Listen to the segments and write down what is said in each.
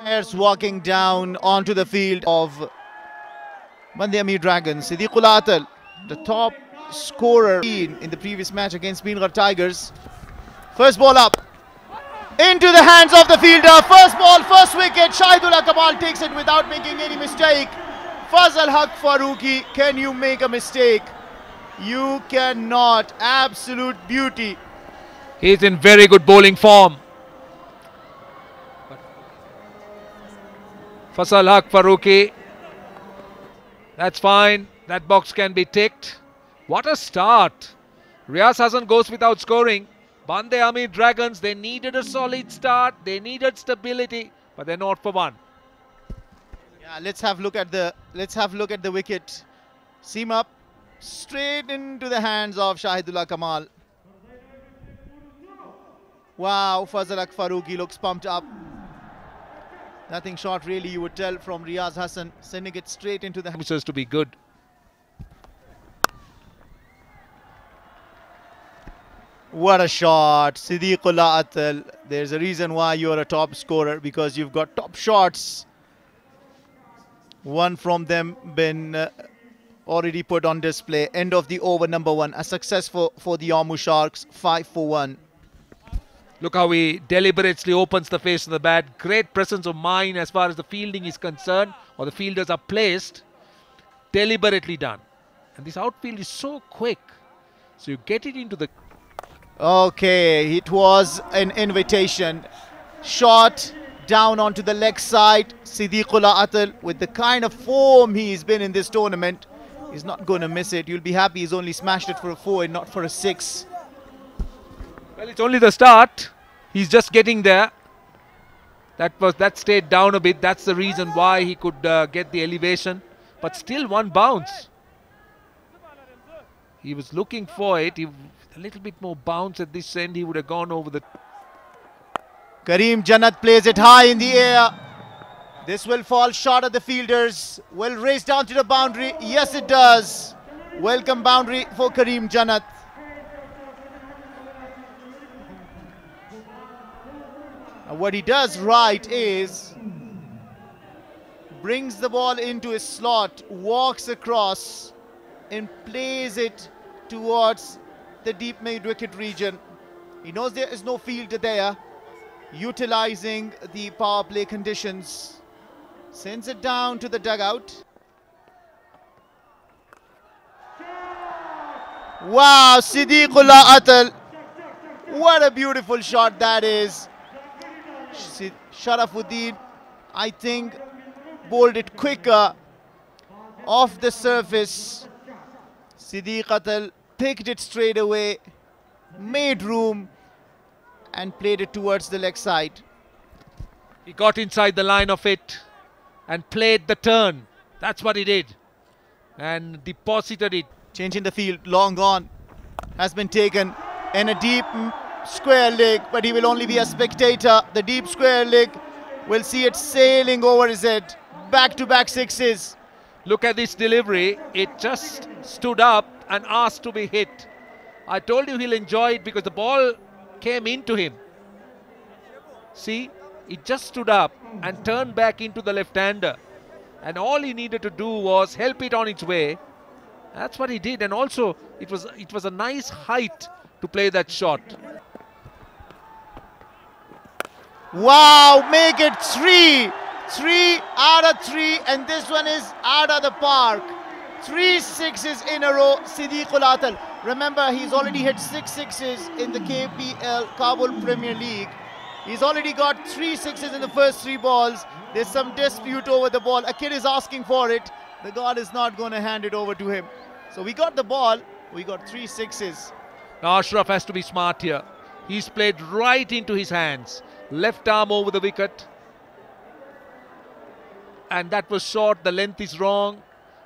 Players walking down onto the field of Bandiami Dragons. Siddiqullah Atal, the top scorer in the previous match against Beenghar Tigers. First ball up into the hands of the fielder. First ball, first wicket. Shahidullah Kamal takes it without making any mistake. Fazal Haq Farooqi, can you make a mistake? You cannot. Absolute beauty. He's in very good bowling form. Fazal Haq Farooqi. That's fine. That box can be ticked. What a start. Riaz Hassan goes without scoring. Bandiami Dragons, they needed a solid start. They needed stability, but they're not for one. Yeah, let's have a look at the wicket. Seam up straight into the hands of Shahidullah Kamal. Wow, Fazal Haq Farooqi looks pumped up. Nothing short really, you would tell, from Riaz Hassan, sending it straight into the hands. To be good. What a shot, Siddiqullah Atal. There's a reason why you're a top scorer, because you've got top shots. One from them been already put on display. End of the over, number one. A success for the Yarmouth Sharks, 5 for 1. Look how he deliberately opens the face of the bat. Great presence of mind as far as the fielding is concerned, or the fielders are placed. Deliberately done. And this outfield is so quick. So you get it into the... Okay, it was an invitation. Shot down onto the leg side. Siddiqullah Atal, with the kind of form he's been in this tournament, he's not going to miss it. You'll be happy he's only smashed it for a 4 and not for a 6. Well, it's only the start. He's just getting there. That stayed down a bit. That's the reason why he could get the elevation. But still one bounce. He was looking for it. A little bit more bounce at this end, he would have gone over the... Kareem Jannat plays it high in the air. This will fall short of the fielders. Will race down to the boundary. Yes, it does. Welcome boundary for Kareem Jannat. And what he does right is brings the ball into his slot, walks across and plays it towards the deep mid-wicket region. He knows there is no fielder there, utilizing the power play conditions. Sends it down to the dugout. Wow, Siddiqullah Atal. What a beautiful shot that is. Sharafuddin, I think, bowled it quicker off the surface. Siddiq Atal picked it straight away, made room and played it towards the leg side. He got inside the line of it and played the turn. That's what he did. And deposited it. Change in the field, long gone, has been taken in a deep square leg, but he will only be a spectator. The deep square leg will see it sailing over his head. Back-to-back sixes. Look at this delivery. It just stood up and asked to be hit. I told you he'll enjoy it because the ball came into him. See, it just stood up and turned back into the left-hander. And all he needed to do was help it on its way. That's what he did. And also, it was a nice height to play that shot. Wow, make it 3. 3 out of 3, and this one is out of the park. 3 sixes in a row, Siddiqullah Atal. Remember, he's already hit 6 sixes in the KPL, Kabul Premier League. He's already got 3 sixes in the first 3 balls. There's some dispute over the ball. A kid is asking for it. The God is not going to hand it over to him. So we got the ball. We got 3 sixes. Now Ashraf has to be smart here. He's played right into his hands. Left arm over the wicket. And that was short. The length is wrong.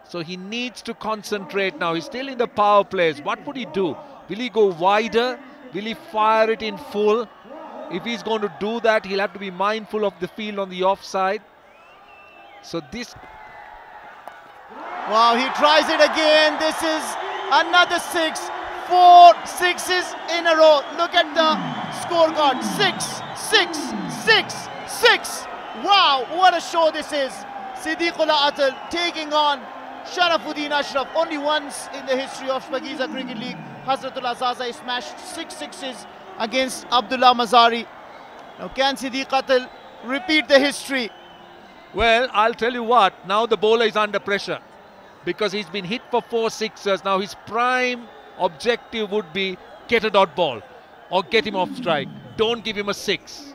So he needs to concentrate now. He's still in the power plays. What would he do? Will he go wider? Will he fire it in full? If he's going to do that, he'll have to be mindful of the field on the offside. So this... Wow, he tries it again. This is another 6. 4 sixes in a row. Look at the scorecard. 6, 6, 6, 6. Wow, what a show this is. Siddiqullah Atal taking on Sharafuddin Ashraf. Only once in the history of Shpageeza Cricket League, Hazratullah Zaza smashed 6 sixes against Abdullah Mazari. Now can Siddiq Atal repeat the history? Well, I'll tell you what, now the bowler is under pressure because he's been hit for 4 sixes. Now his prime objective would be get a dot ball or get him off strike. Don't give him a 6.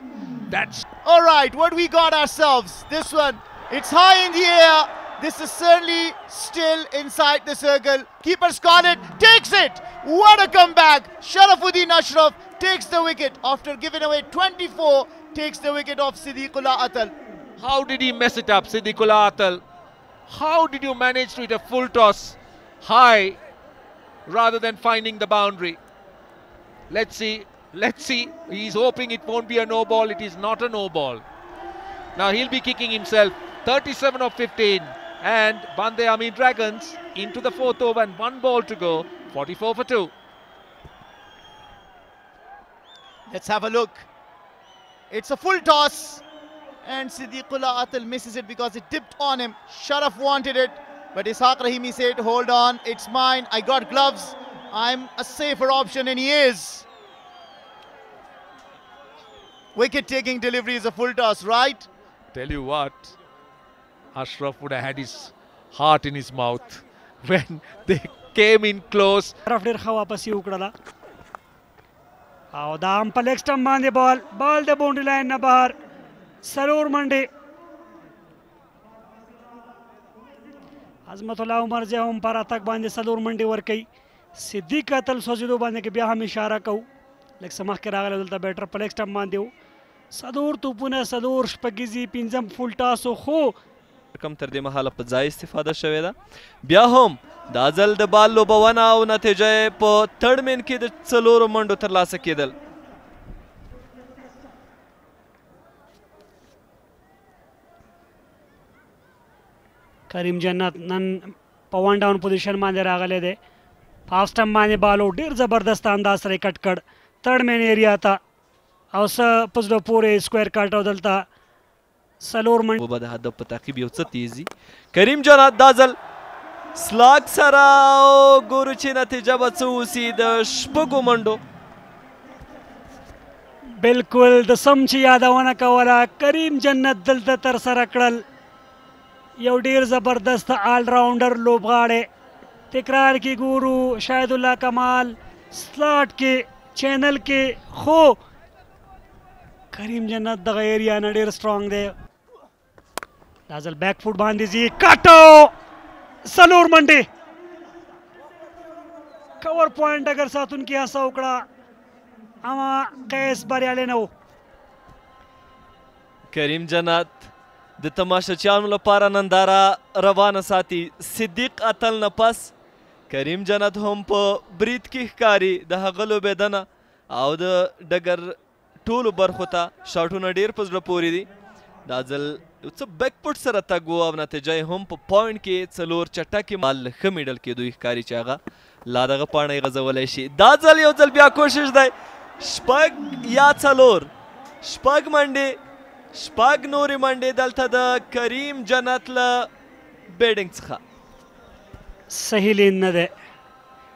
That's all right. What we got ourselves? This one, it's high in the air. This is certainly still inside the circle. Keeper Scarlett takes it. What a comeback. Sharafuddin Ashraf takes the wicket after giving away 24. Takes the wicket of Siddiqullah Atal. How did he mess it up, Siddiqullah Atal? How did you manage to hit a full toss high rather than finding the boundary? Let's see. Let's see. He's hoping it won't be a no ball. It is not a no ball. Now he'll be kicking himself. 37 of 15. And Bande Ami Dragons into the 4th over and 1 ball to go. 44 for 2. Let's have a look. It's a full toss. And Siddiqullah Atal misses it because it tipped on him. Sharaf wanted it, but Ishaq Rahimi said, hold on, it's mine. I got gloves. I'm a safer option, and he is. Wicket-taking delivery is a full toss, right? Tell you what, Ashraf would have had his heart in his mouth when they came in close. दाम पर leg stump बांधे ball the boundary line न बाहर सरूर मंडी Azmatullah Umar जे हम पर तक बांधे सरूर मंडी वर कई सिद्दीक अतल सोजिदो बांधे के ब्याह हम इशारा कहू लेग समख के रागल दलता बैटर पर लेग स्टंप बांधे सदूर तुपुना सदूर शपगीजी पिंजम फुल टासो खो कम तर दे महल पर जाय इस्तेफादा शवे दा ब्या हम दाजल द बाल लो बवना او नतीजे प थर्ड मेन के द चलोर मंडो तर ला सकेदल करीम जन्नत नन पवन डाउन पोजीशन माने रागले दे हाफ स्टंप माने बालो डेर जबरदस्त अंदाज रे कटकड़ थर्ड मेन एरिया था औस पजलो पूरे स्क्वायर काट दलता सलोर मंड वो बदा हद पताकी भी तेजी करीम जन्नत दाजल स्लाग सराओ गुरुची नतीजा बचूसी द शपगो मंडो बिल्कुल द समची यादवना कवला करीम जन्नत दलता तर सरकड़ल यो डेर जबरदस्त ऑलराउंडर लोबाड़े तिकरार की गुरु शाहिदुल्लाह कमाल स्लॉट के चैनल के खो करीम जन्नत द एरिया न डेर स्ट्रांग दे दाजल बैक फुट बांध दीजिए काटो सलूर मंडी कवर पॉइंट अगर साथ उनकी आशा उकड़ा आमा कैस बरियाले न हो करीम जन्नत द तमाशाचियानो लपारा नंदारा रवाना साथी सिद्दीक अतल न पस करीम जन्नत हम प ब्रीथ की कारी द हगलो बेदना आउ द डगर टूल बरखोता शॉटू न डेर पजलो पूरी दी दाजल उत्स बैकपुट सर तगो अब नतीजे हम प पॉइंट के चलोर चट्टा की माल खमिडल के दुई कारी चागा लादगा पाणे गजवलेशी दाजल यो जल बिया कोशिश दे स्पग या चलोर स्पग मंडी स्पग नूरी मंडी दलता द करीम जन्नत ल बैटिंग छा सही लेन न दे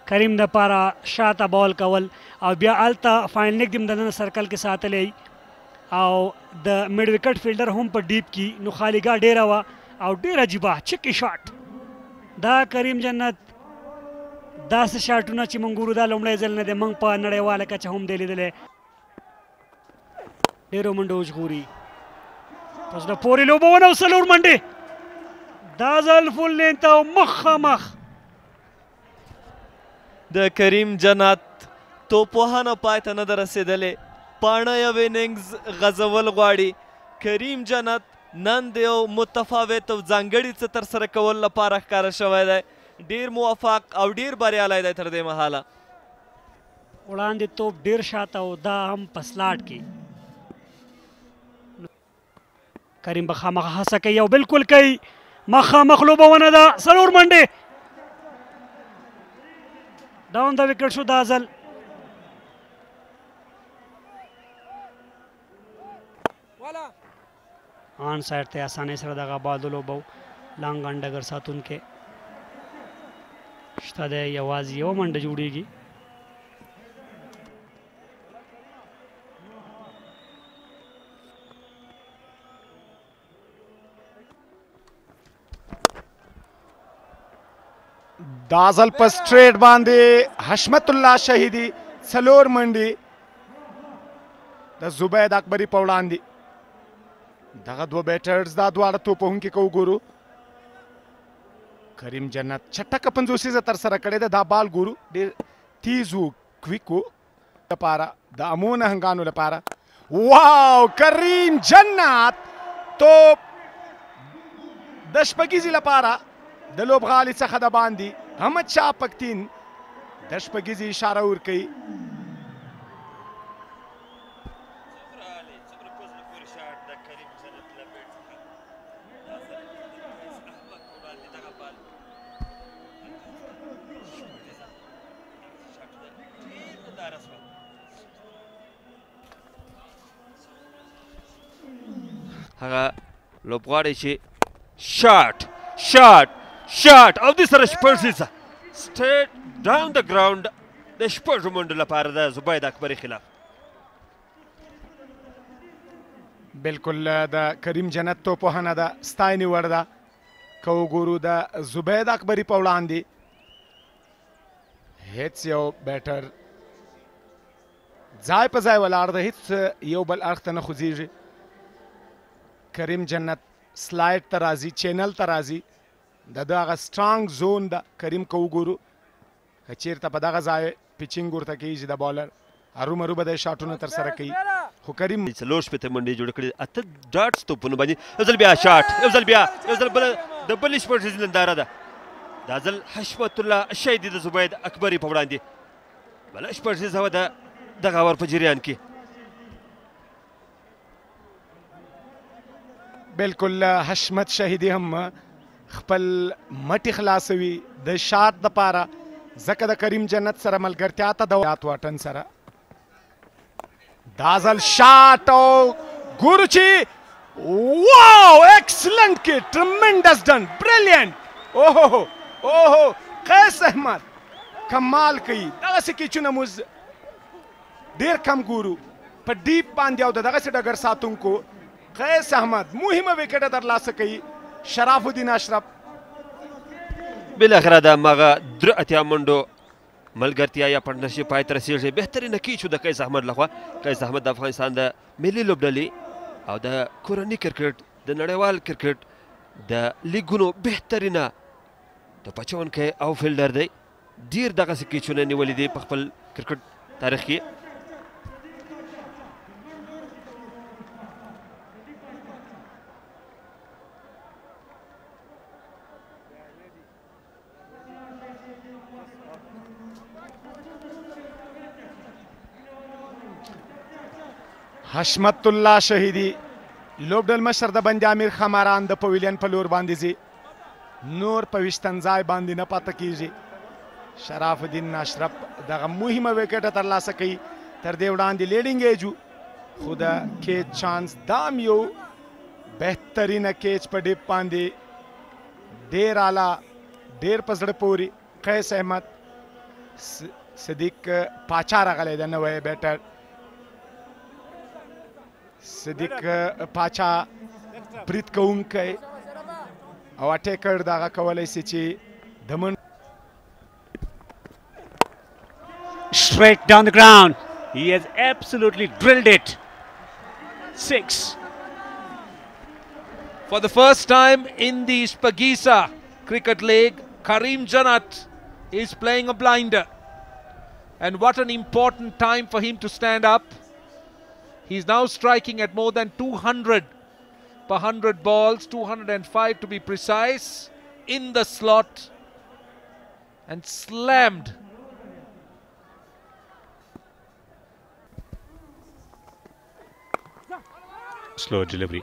करीम द पारा शाता बॉल कवल और बिया अलता फाइनल दिम दन सर्कल के साथ ले आओ द मिड विकेट फील्डर हम पर डीप की नुखालीगा डेरा वा और डेरा जिबा चिक्की शॉट दा करीम जन्नत 10 शॉटुना ची मंगुरु दा लमड़े जल न दे मंग पा नड़े वाले का हम देली दले डेरो मंडोज गुरी पसदा पोरी लोबो वन सलूर मंडी दाजल फुल लेंता मख द करीम जन्नत तो पोहाना पायता नदर से दले पाणय विनिंग्स गजवल ग्वाड़ी करीम जन्नत नन देव मुतफावित जांगड़ीच तर सर कवल पारा कार शवाय दे डेर मुवाफाक और डेर बारे आलाय दे थर दे महाला उड़ान दे तोप डेर शाता हो दा हम पसलाट की करीम बखा मखा हंसा कई और बिल्कुल कई मखा मखलूबा वनदा सरूर मंडी डाउन द विकेट शो दाजल آن سایډ ته اسانۍ سره دغه بال ولوبو لانګ ان ډګر ساتونکی شته دی یوازې یوه منډه جوړیږي دا ځل په سټریټ باندې حشمت الله شهیدي څلور منډې د زبید اکبري په وړاندې دغه دوه بیټرز دا دواړه توپوونکي که وګورو کریم جنت چټکه پنځوسیزه ترسره کړې ده دا بال ګورو ډېر تیز و کویک و لپاره د امو نهنګانو لپاره واو کریم جنت توپ د شپږیزې لپاره د لوبغالي څخه د باندې احمد شاه پکتین د شپږیزې اشاره ورکوي هغه لوبغاړی چې شاټ او د سره شپږیزه سټریټ ډاون د ګراوند د شپږو منډو لپاره د زبید اکبري خلاف بالکل د کریم جنت توپوهنه ده ستاینې وړ ده که وګورو د زبید اکبري په وړاندې هیڅ یو بیټر ځای په ځای ولاړ ده هیڅ یو بل اړخ ته نه خوځېږي کریم جنت سلایډ ته راځي چینل ته راځي د ده هغه سټرانګ زون ده کریم که وګورو که چېرته په دغه ځای پیچینګ ورته کېږي د بالر هرومرو به د شاټونه ترسره کوي خو کریم څلور شپېته منډې جوړې کړې اته ډاټس توپونه باندې یو ځل بیا شاټ یو ځل بله د بلې شپږیزې ننداره ده دا ځل حشمت الله شهیدي د زبید اکبري په وړاندې بله شپږیزه وه د دغه اور په جریان کې بالکل حشمت شهیدي هم خپل مټې خلاصوي د شاټ دپاره ځکه د کریم جنت سره ملګرتیا ته د واټن سره دا ځل شاټ او ګورو چې واو ایکسلنٹ کې ټرمنډس ډن بریلیانټ اوهو قیس احمد کمال کوي دغسې کیچونه موږ ډېر کم ګورو په ډیپ باندې او د دغسې ډګر ساتونکو قیس احمد مهمه وکټه ترلاسه کوي شراف الدین اشرف بالاخره د هماغه درې اتیا منډو ملګرتیا یا پارټنرشپ پای ته رسېږي بهترینه کیچ و د قیس احمد لخوا قیس احمد د افغانستان د ملي لوبډلې او د کورني کرکټ د نړیوال کرکټ د لیګونو بهترینه توپ اچونکی او فیلډر دی ډېر دغسې کیچونه نیولي دي په خپل کرکټ تاریخ کې حشمت الله شهیدي لوبډل مشر د بند امیر خماران د پویلین په لور باندې ځي نور په ویشتنځای باندې نه پاته کیږي شراف الدین اشرف دغه مهمه وکټه ترلاسه کوي تر دې وړاندې لیډینګ ایج خو د کیچ چانس دام یو بهترینه کیچ په ډیپ باندې ډېر اعلی ډېر په زړه پورې قیس احمد صدیق پاچا راغلی د نوی بیټر صدیق پاچا برید کوونکی او اټیکر دغه کولی سي چې د من straight down the ground. He has absolutely drilled it. 6. For the first time in the Spagisa Cricket League, Karim Janat is playing a blinder. And what an important time for him to stand up. He's now striking at more than 200 per 100 balls, 205 to be precise, in the slot and slammed. Slow delivery.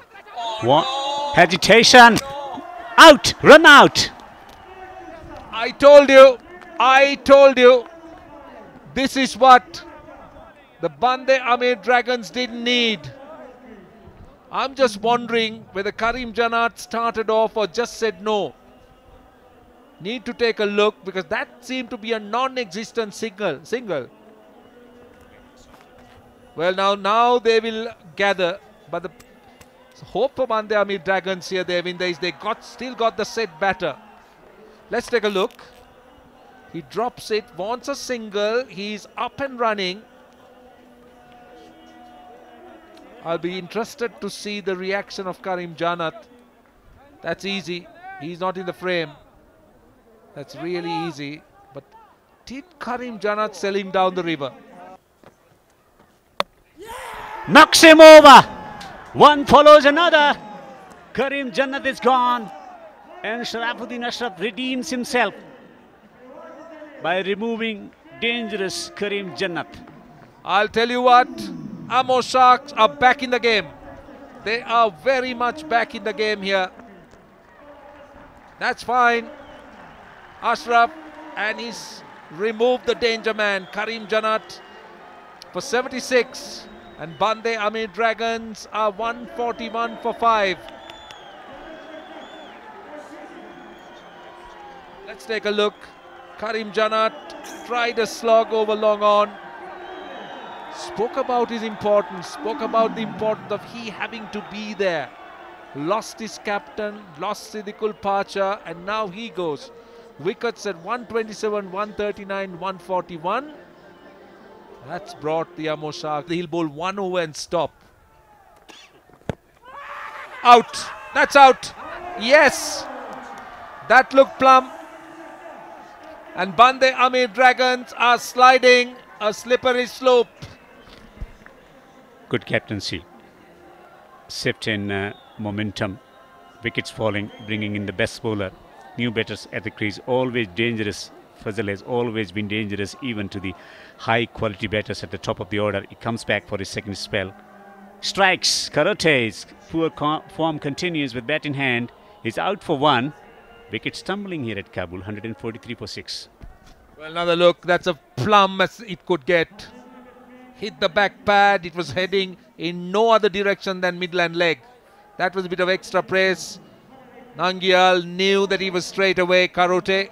One. Hesitation. Out. Run out. I told you. This is what the Bande Amir Dragons didn't need. I'm just wondering whether Karim Jannat started off or just said no. Need to take a look because that seemed to be a non-existent single. Well, now they will gather, but the hope for Bande Amir Dragons here, they still got the set batter. Let's take a look. He drops it, wants a single. He's up and running. I'll be interested to see the reaction of Karim Jannat. That's easy. He's not in the frame. That's really easy. But did Karim Jannat sell him down the river? Knocks him over. One follows another. Karim Jannat is gone. And Sharafuddin Ashraf redeems himself by removing dangerous Karim Jannat. I'll tell you what, Amo Sharks are back in the game. They are very much back in the game here. That's fine. Ashraf, and he's removed the danger man, Karim Jannat, for 76. And Bande Amir Dragons are 141 for 5. Let's take a look. Karim Jannat tried a slog over long on. Spoke about his importance, spoke about the importance of he having to be there. Lost his captain, lost Siddiqul Pacha, and now he goes. Wickets at 127, 139, 141. That's brought the Amo Sharks. He'll bowl 1 over and stop. Out. That's out. Yes. That looked plumb. And Bande Amir Dragons are sliding a slippery slope. Good captaincy. Shift in momentum. Wickets falling, bringing in the best bowler. New batters at the crease, always dangerous. Fazal has always been dangerous even to the high quality batters at the top of the order. He comes back for his second spell. Strikes. Karote's poor form continues with bat in hand. He's out for 1. Wicket stumbling here at Kabul, 143 for 6. Well, another look. That's a plumb as it could get. Hit the back pad. It was heading in no other direction than midland leg. That was a bit of extra praise. Nangial knew that he was straight away Karote.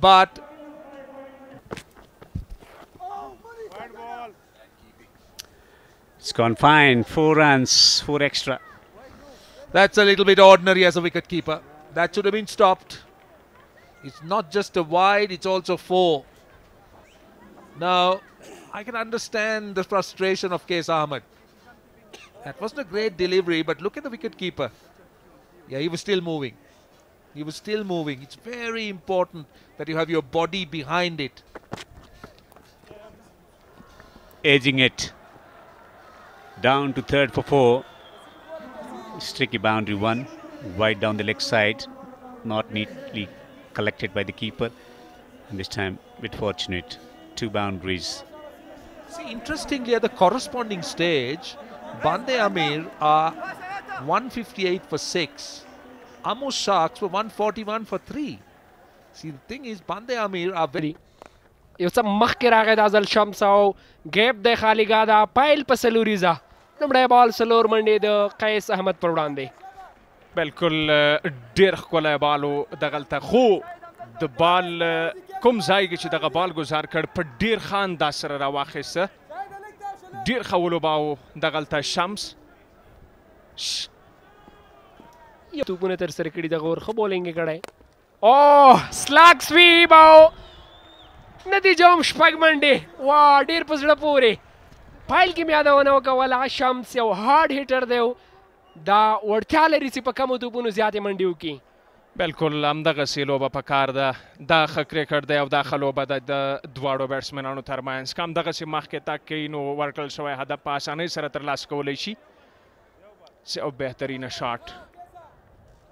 But it's gone fine. 4 runs, 4 extra. That's a little bit ordinary as a wicket keeper. That should have been stopped. It's not just a wide, it's also 4. Now, I can understand the frustration of Qais Ahmed. That wasn't a great delivery, but look at the wicket keeper. Yeah, he was still moving. He was still moving. It's very important that you have your body behind it. Edging it. Down to third for 4. Tricky boundary 1. Wide down the leg side. Not neatly collected by the keeper. And this time, a bit fortunate. 2 boundaries. See, interestingly, at the corresponding stage, Bande Amir are 158 for 6. Amo Sharks were 141 for 3. See, the thing is, Bande Amir are very... یو څه مخکې راغی د ازل شمس او ګیپ دی خالیګا دا پایل په سلوریزه لومړی بال سلور منډې د قیس احمد پر وړاندې بالکل ډېر ښکلی بال و دغلته خو د بال کوم ځای کې چې دغه بال ګزار کړ په ډېر ښه انداز سره راواخیسته ډېر ښه ولوباوه دغلته شمس یو توپونه ترسره کړي دغه ور ښه بولینګ یې کړی اوه سلاګ سویپ او نتیجه هم 6 منډې وا ډېر په زړه پورې پایل کې مې یادونه وکوله شمس یو هارډ هیټر دی دا وړتیا لري چې په کمو توپونو زیاتې منډې وکړي بالکل همدغسې لوبه پکار ده دا ښه کرکټ دی او دا ښه لوبه ده د دواړو بیټسمنانو ترمنځ که همدغسې مخکې تګ کوي نو ورکړل شوی هدف په اسانۍ سره ترلاسه کولی شي او بهترینه شاټ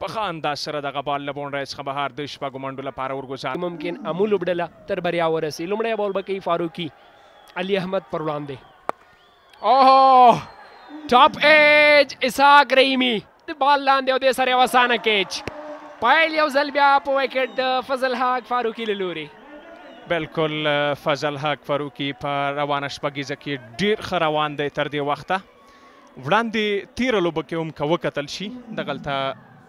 په ښه انداز سره دغه بال له بونډرۍ څخه بهر د شپږو منډو لپاره ورګزار ممکن امو لوبډله تر بریا ورسي لومړی بال به کوي فاروقي علي احمد پر وړاندې اوه ټاپ ایج اسحاق رحیمي د بال لاندې او دې سره یو اسانه کیچ پایل یو ځل بیا په وکټ د فضل حق فاروقي له لورې بالکل فضل حق فاروقي په روانه شپږیزه کې ډېر ښه روان دی تر دې وخته وړاندې تیره لوبه کې هم که وکتل شي دغلته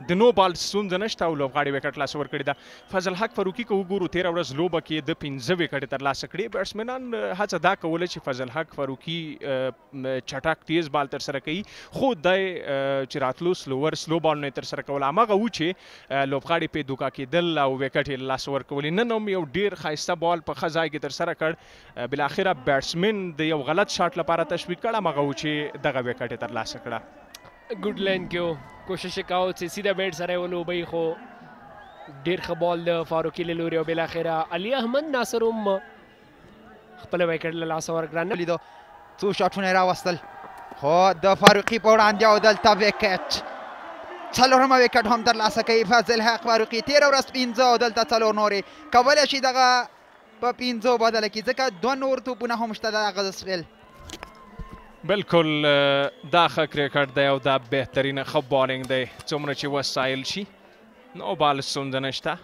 د نو بال ستونزه نشته او لوبغاړي وکټ لاسه ورکړې ده. فضل حق فاروقي که وګورو تیره ورځ لوبه کې د 15 وکټې ترلاسه کړې. بیټسمنان هڅه دا کوله چې فضل حق فاروقي چټک تیز بال ترسره کوي، خو دی چې راتلو سلو بالونه یې ترسره کول هماغه و چې لوبغاړي پې دوکه کېدل او وکټ یې له لاسه ورکولې. نن هم یو ډېر ښایسته بال په ښه ځای کې ترسره کړ، بالاخره بیټسمن د یو غلط شاټ لپاره تشویق کړ، هماغه و چې دغه وکټ یې ترلاسه کړه. ګوډ لین کې کوشش یې کاوه چې سیده بیټ سره یې ولوبوي، خو ډېر ښه بال د فاروقي له لوري او بالاخره علي احمد ناصر هم خپله وکټ له لاسه ورکړه. لیدو څو شاټونه یې راوستل، خو د فاروقي په وړاندې او دلته وکټ څلورمه وکټ هم ترلاسه کوي فضل حق فاروقي. تېره ورځ 15 او دلته څلور نورې کولی شي دغه په 15 بدله کړي، ځکه 2 نور توپونه هم شته د هغه سپیل. بالکل دا ښه کرکټ دی او دا بهترینه ښه بالینګ دی څومره چې وسایل شي. نو بال ستونزه نشته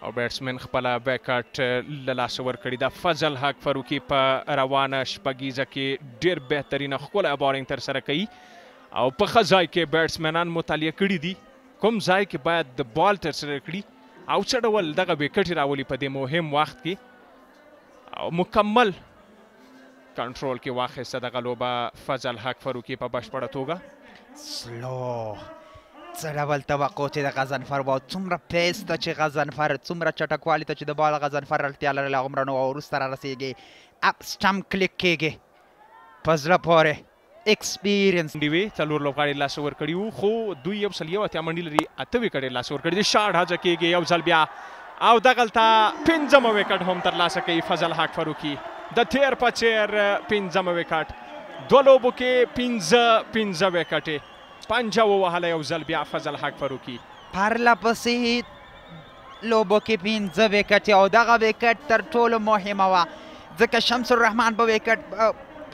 او بیټسمن خپله وکټ له لاسه ورکړي ده. فضل حق فاروقي په روانه شپږیزه کې ډېر بهترینه ښکلی بالینګ ترسره کوي او په ښه ځای کې بیټسمنان مطالعه کړي دي کوم ځای کې باید د بال ترسره کړي او څه ډول دغه وکټ راولي په دې مهم وخت کې، او مکمل کنټرول کې واخیسته دغه لوبه فضل حق فاروقي په بشپړه توګه. سلو څه ډول توقع چې د غضنفر و، څومره پیس ته چې غضنفر، څومره چټکوالي ته چې د بال غضنفر اړتیا لرله هغومره نو وروسته رارسېږي، اپ سټمپ کلیک کېږي په زړه پورې ایکسپیرینس منډې وې، څلور لوبغاړي لاسه ورکړي وو، خو دوی 101 منډې لري، 8 وکټ یې لاسه ورکړي دي. شاټ هڅه کېږي یو ځل بیا او دغلته 15مه وکټ هم ترلاسه کوي فضل حق فاروقي. د تیر په څېر 15مه وکټ، 2 لوبو کې 15 وکټې، پنجه ووهله یو ځل بیا فضل حق فاروقي. پرله پسې لوبو کې 15 وکټې او دغه وکټ تر ټولو مهمه وه ځکه شمس الرحمن په وکټ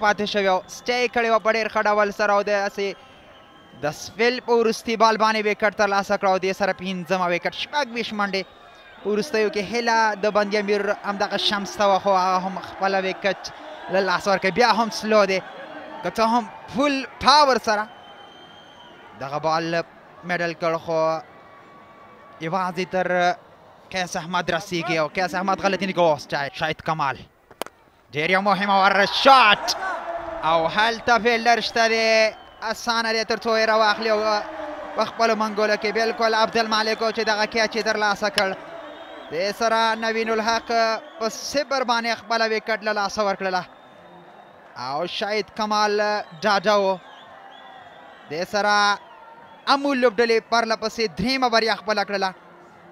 پاتې شوی او سټی کړی وه په ډېر ښه ډول سره او داسې د سپیل په وروستي بال باندې وکټ ترلاسه کړه او دې سره 15مه وکټ، 26 منډې په وروستیو کې هیله د بند امیر همدغه شمس ته وه، خو هغه هم خپله وکټ له لاسه ورکوي. بیا هم سلو دی، که څه هم فل پاور سره دغه بال میډل کړ، خو یوازې تر قیس احمد رسیږي او قیس احمد غلطي نه کوي. شاهد کمال ډېر یو مهمه ور شاټ او هلته فیلډر شته دی، اسانه دی تر څو یې راواخلي او په خپلو منګولو کې بالکل عبدالمالک چې دغه کیچ یې ترلاسه کړ. د سره نوین الحق په 0 باندې خپله وکټ له لاسه ورکړله او شاهد کمال ډاډه و. د سره امول لوبډلې پرله پسې 3مه بریا خپله کړله،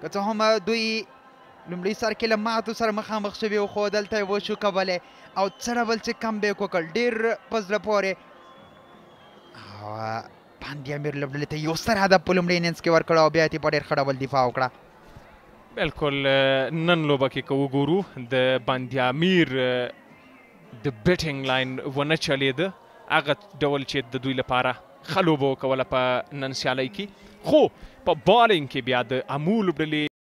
که څه هم دوی لومړي سر کې له ماتو سره مخامخ شوي وو، خو دلته یې وشو کولی او څه ډول چې کم بیک وکړ ډېر په زړه پورې او باندې امیر لوبډلې ته یو ستر هدف په لومړي انینګز کې ورکړ او بیا یې په ډېر ښه ډول دفاع وکړه. بالکل نن لوبه کې که وګورو د باندې امیر د بیټینګ لاین ونه چلېده، هغه ډول چې د دوی لپاره ښه لوبه وکوله په نن سیالۍ کې، خو په بالینګ کې بیا د امو لوبډلې